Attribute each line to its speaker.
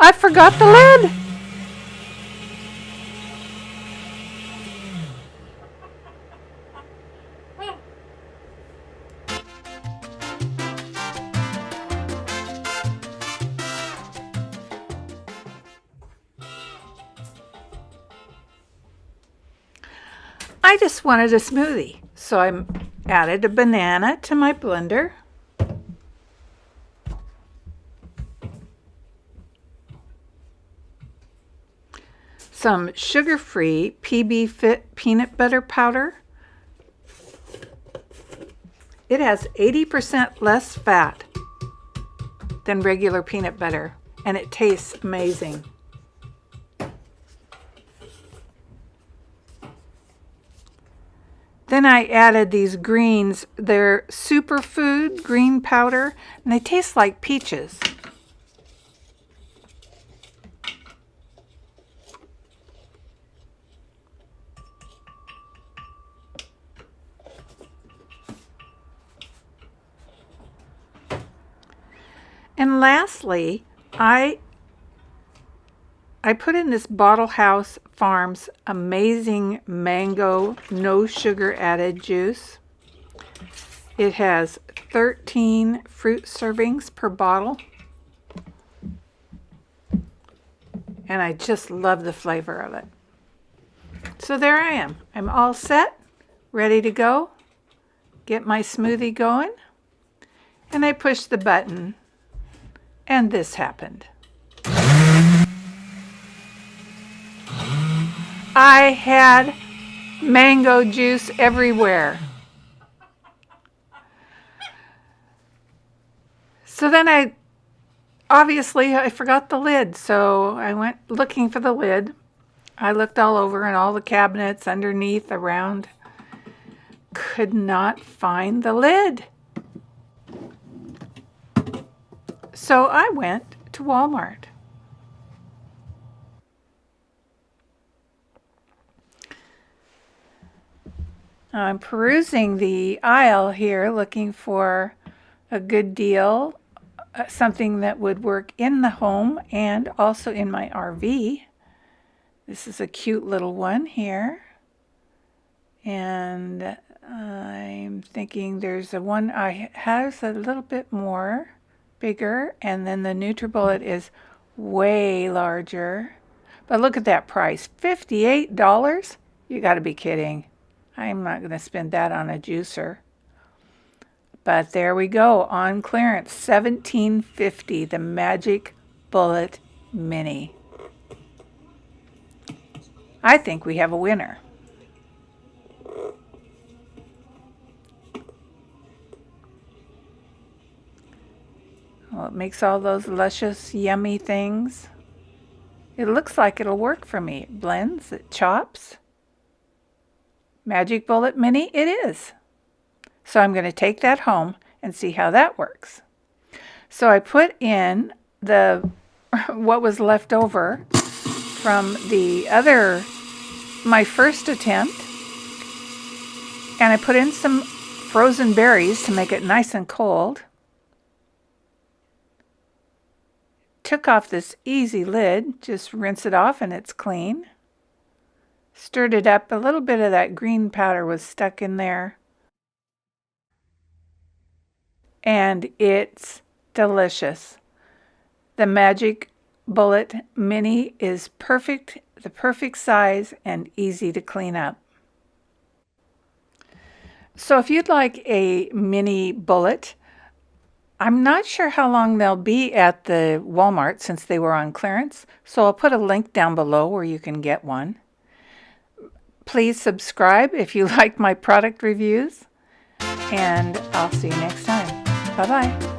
Speaker 1: I forgot the lid. I just wanted a smoothie, so I added a banana to my blender. Some sugar-free PB Fit peanut butter powder. It has 80% less fat than regular peanut butter, and it tastes amazing. Then I added these greens. They're superfood green powder, and they taste like peaches. And lastly, I put in this Bottle House Farms amazing mango no sugar added juice. It has 13 fruit servings per bottle. And I just love the flavor of it. So there I am. I'm all set, ready to go. Get my smoothie going. And I push the button. And this happened. I had mango juice everywhere. So then I forgot the lid, so I went looking for the lid. I looked all over in all the cabinets, underneath, around. Could not find the lid. So I went to Walmart. I'm perusing the aisle here looking for a good deal, something that would work in the home and also in my RV. This is a cute little one here. And I'm thinking there's a one I has a little bit more bigger, and then the NutriBullet is way larger. But look at that price, $58? You got to be kidding. I'm not going to spend that on a juicer. But there we go, on clearance, $17.50, the Magic Bullet Mini. I think we have a winner. Well, it makes all those luscious, yummy things. It looks like it'll work for me. It blends, it chops. Magic Bullet Mini, it is. So I'm going to take that home and see how that works. So I put in what was left over from my first attempt, and I put in some frozen berries to make it nice and cold. Took off this easy lid, just rinse it off and it's clean. Stirred it up, a little bit of that green powder was stuck in there. And it's delicious. The Magic Bullet Mini is perfect, the perfect size and easy to clean up. So if you'd like a mini bullet, I'm not sure how long they'll be at the Walmart since they were on clearance, so I'll put a link down below where you can get one. Please subscribe if you like my product reviews, and I'll see you next time. Bye-bye.